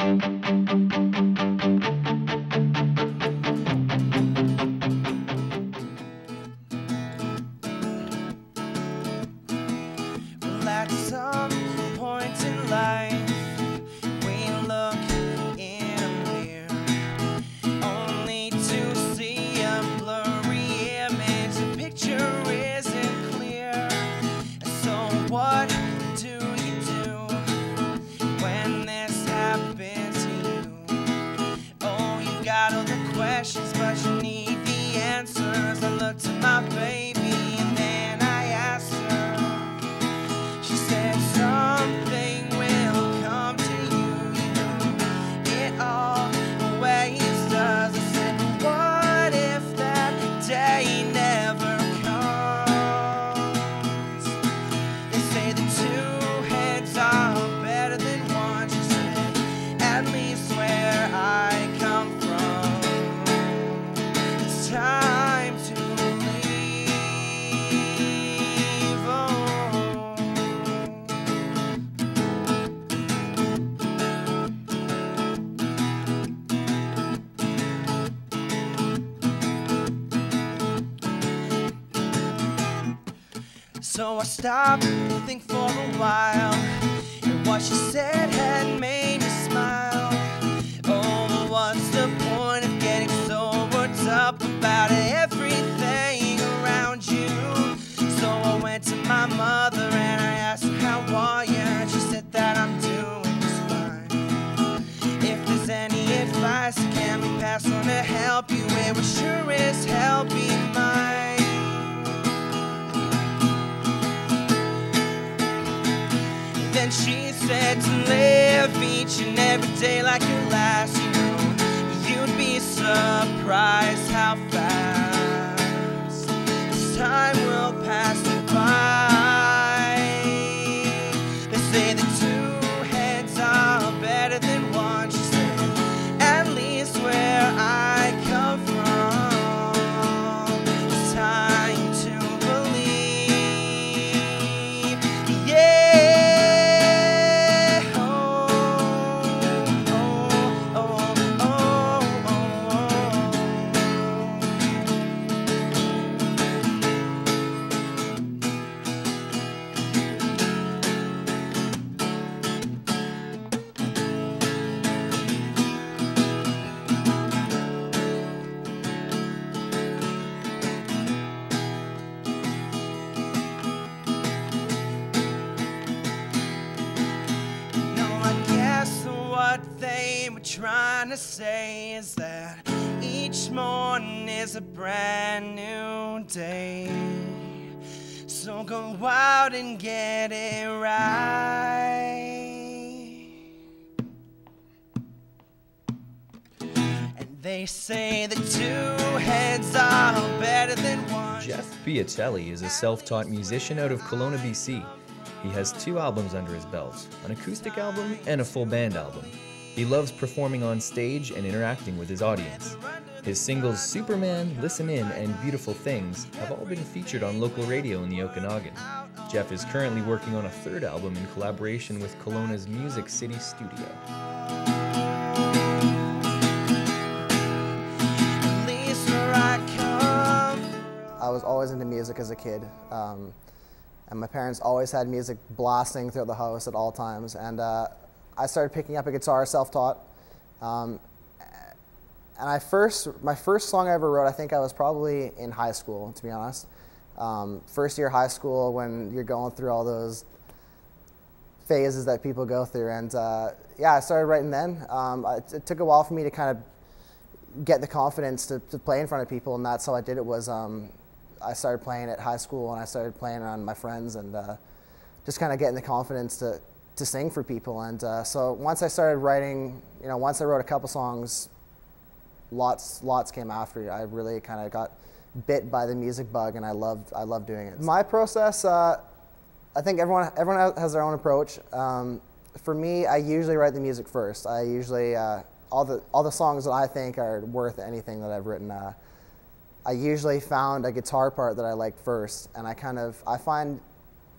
Well, at some point in life, we look in a mirror, only to see a blurry image. The picture isn't clear. So what do you do when this happens to you? Oh, you got all the questions, but you need the answers. I looked at my baby and then I asked her. She said something will come to you. It always does. I said, what if that day never comes? They say the two heads are better than one. She said, at least where I come from, it's time to leave. Oh. So I stopped to think for a while, and what she said had made me smile. Oh, but what's the point of getting so worked up about everything around you? So I went to my mother and I asked her, how are you? And she said that I'm doing just fine. If there's any advice that can be passed on to help you, it would sure is helping mine. Then she said to live each and every day like your last. You know, you'd be surprised how fast this time will pass you by. They say the two heads are better than one. She said, at least where I come from, it's time to believe. Yeah. What they were trying to say is that each morning is a brand new day. So go out and get it right. And they say the two heads are better than one. Jeff Piatelli is a self-taught musician out of Kelowna, BC. He has 2 albums under his belt, an acoustic album and a full band album. He loves performing on stage and interacting with his audience. His singles Superman, Listen In, and Beautiful Things have all been featured on local radio in the Okanagan. Jeff is currently working on a 3rd album in collaboration with Kelowna's Music City Studio. I was always into music as a kid. And my parents always had music blasting throughout the house at all times. And I started picking up a guitar, self-taught. And my first song I ever wrote, I think I was probably in high school, to be honest. First year high school, when you're going through all those phases that people go through. And yeah, I started writing then. It took a while for me to kind of get the confidence to play in front of people, and that's how I did it. Was I started playing at high school, and I started playing around my friends, and just kind of getting the confidence to sing for people. And so once I started writing, once I wrote a couple songs, lots came after. I really kind of got bit by the music bug, and I loved doing it. My process, I think everyone has their own approach. For me, I usually write the music first. I usually all the songs that I think are worth anything that I've written. I usually found a guitar part that I liked first, and I find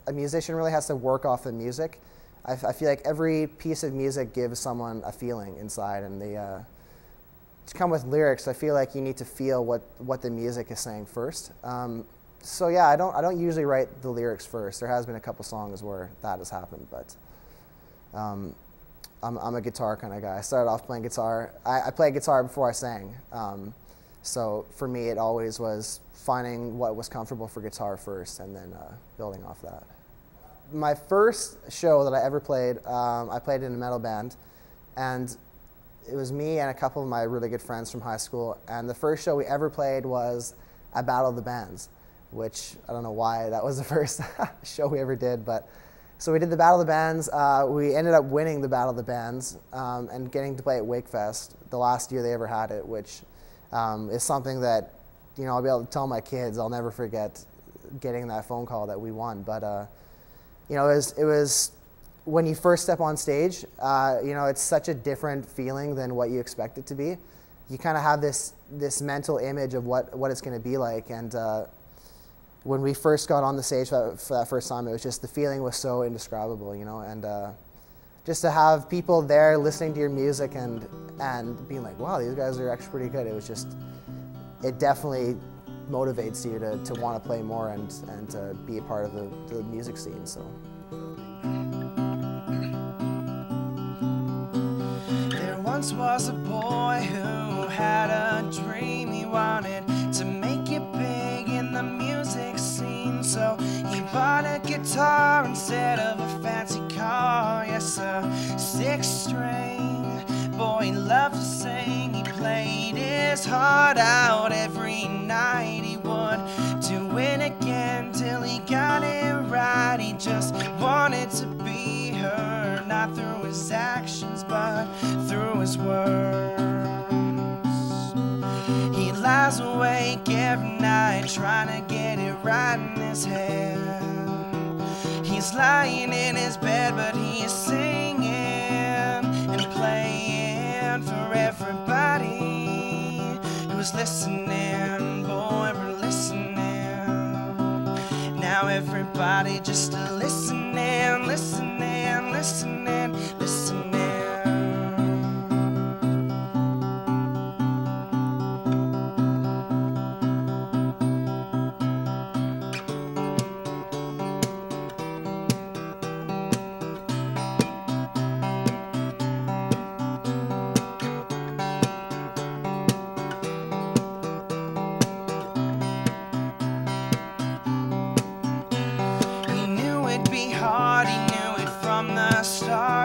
a musician really has to work off the music, I feel like every piece of music gives someone a feeling inside, and to come with lyrics, I feel like you need to feel what the music is saying first. So yeah, I don't usually write the lyrics first. There has been a couple songs where that has happened, but I'm a guitar kind of guy. I started off playing guitar. I played guitar before I sang. So for me, it always was finding what was comfortable for guitar first, and then building off that. My first show that I ever played, I played in a metal band, and it was me and a couple of my really good friends from high school, and the first show we ever played was a Battle of the Bands, which I don't know why that was the first show we ever did, but so we did the Battle of the Bands. We ended up winning the Battle of the Bands and getting to play at Wakefest the last year they ever had it, which is something that, you know, I'll be able to tell my kids. I'll never forget getting that phone call that we won. But you know, it was when you first step on stage, you know, it's such a different feeling than what you expect it to be. You kind of have this mental image of what it's going to be like, and when we first got on the stage for that first time, it was just, the feeling was so indescribable, you know, and just to have people there listening to your music and being like, wow, these guys are actually pretty good. It was just, it definitely motivates you to want to play more and to be a part of the music scene. So. There once was a boy who had a dream. He wanted to make it big in the music scene, so he bought a guitar instead of a fancy car. Yes, a 6-string. Boy, he loved to sing. He played his heart out every night. He would do it again till he got it right. He just wanted to be heard, not through his actions but through his words. He lies awake every night trying to get it right in his head. He's lying in his bed but he's singing and playing for everybody who's listening. Boy, we're listening. Now everybody just listening, listening, listening, listening.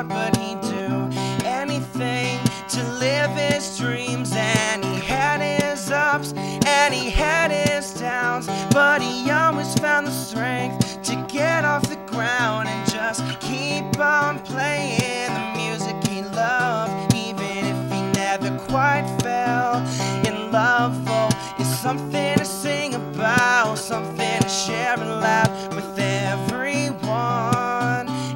But he'd do anything to live his dreams, and he had his ups and he had his downs, but he always found the strength to get off the ground and just keep on playing the music he loved, even if he never quite fell in love. Oh, it's something to sing about, something to share and laugh with everyone.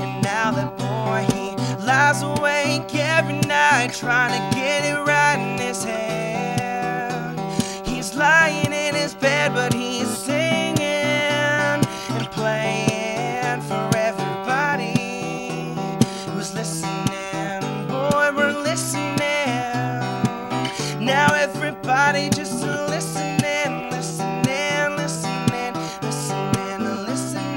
And now that boy, he lies awake every night trying to get it right in his head. He's lying in his bed but he's singing and playing for everybody who's listening. Boy, we're listening. Now everybody just listening, listening, listening, listening, listening.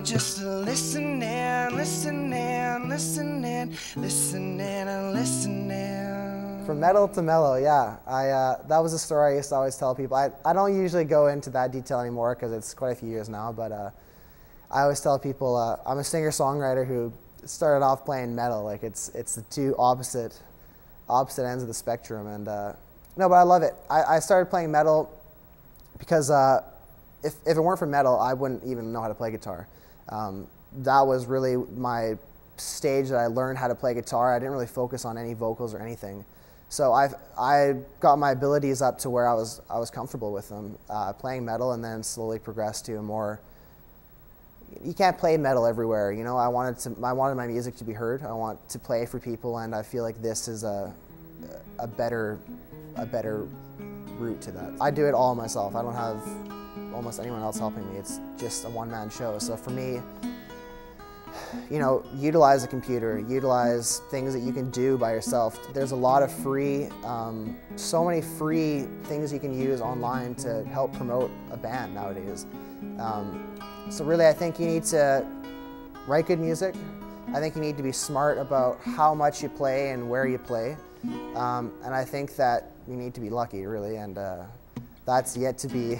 just listening, listening, listening, listening, and listening. From metal to mellow, yeah. That was a story I used to always tell people. I don't usually go into that detail anymore because it's quite a few years now, but I always tell people I'm a singer-songwriter who started off playing metal. Like it's the two opposite ends of the spectrum, and no, but I love it. I started playing metal because if it weren't for metal, I wouldn't even know how to play guitar. That was really my stage that I learned how to play guitar. I didn't really focus on any vocals or anything. So I got my abilities up to where I was comfortable with them, playing metal, and then slowly progressed to a more. You can't play metal everywhere, you know. I wanted my music to be heard. I want to play for people, and I feel like this is a better route to that. I do it all myself. I don't have almost anyone else helping me. It's just a one-man show. So for me, you know, utilize a computer, utilize things that you can do by yourself. There's a lot of free, so many free things you can use online to help promote a band nowadays. So really, I think you need to write good music. I think you need to be smart about how much you play and where you play. And I think that you need to be lucky, really, and that's yet to be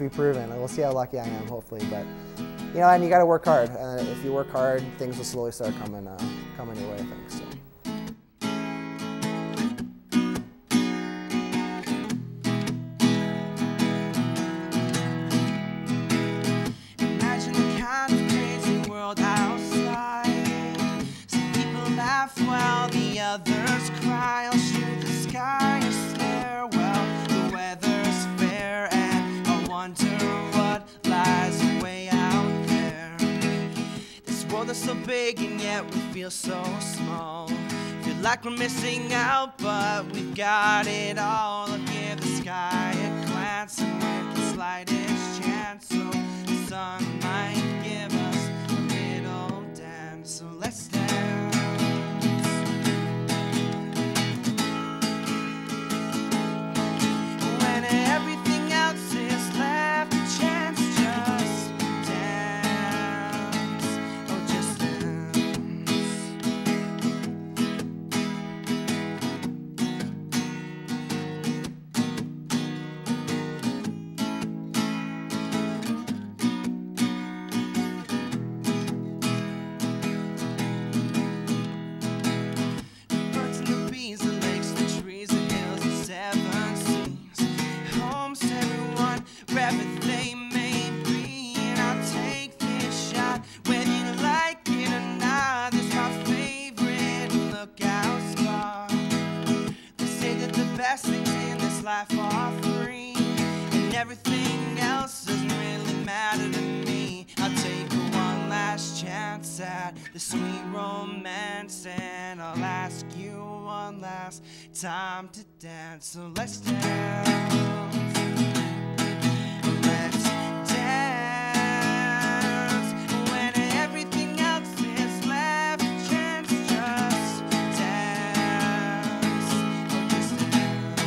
proven. We'll see how lucky I am, hopefully. But you know, and you got to work hard. And if you work hard, things will slowly start coming your way, I think. So. Imagine the kind of crazy world outside. Some people laugh while the others cry. I'll shoot the sky and stare. Well, the weather's fair, and I wonder what lies away out there. This world is so big, and yet we feel so small. Feel like we're missing out, but we've got it all. I'll give the sky a glance, and with the slightest chance, so the sun might give us a little dance. So let's dance. When everything else is left, a chance, just dance. Oh, just dance. Birds and the bees, the lakes, the trees, the hills, the seven seas. Homes to everyone, wherever they may be. And I'll take this shot, whether you like it or not. This is my favorite lookout spot. They say that the best things in this life are free, and everything else doesn't really matter to me. I'll take one last chance at the sweet romance, and I'll ask you one last time to dance. So let's dance. Let's dance. When everything else is left, a chance, just dance. Oh, just dance.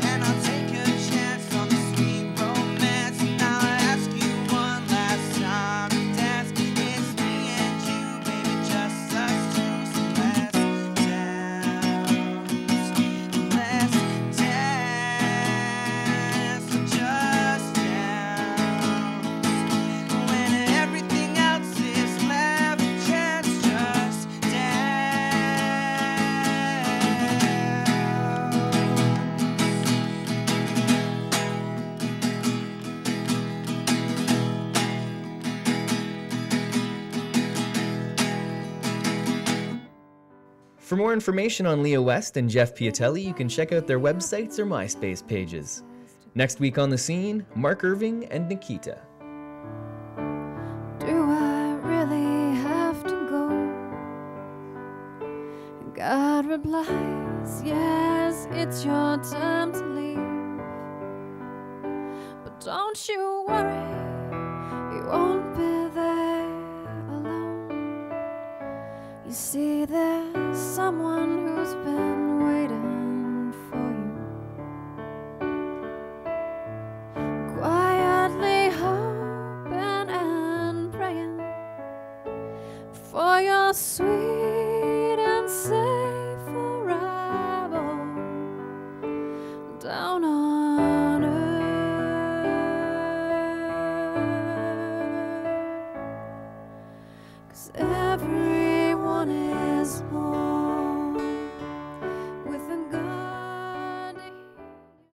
And I'll take a chance on the sweet romance, and I'll ask you one last time to dance. It's me and you, baby, just us two. So let's dance. Let's dance. Just dance. When everything else is left, a chance, just dance. For more information on Leo West and Jeff Piatelli, you can check out their websites or MySpace pages. Next week on The Scene, Mark Irving and Nikita. Do I really have to go? God replies, yes, it's your time to leave. But don't you worry, you won't be there alone. You see, you're sweet and safe forever down on earth. 'Cause everyone is born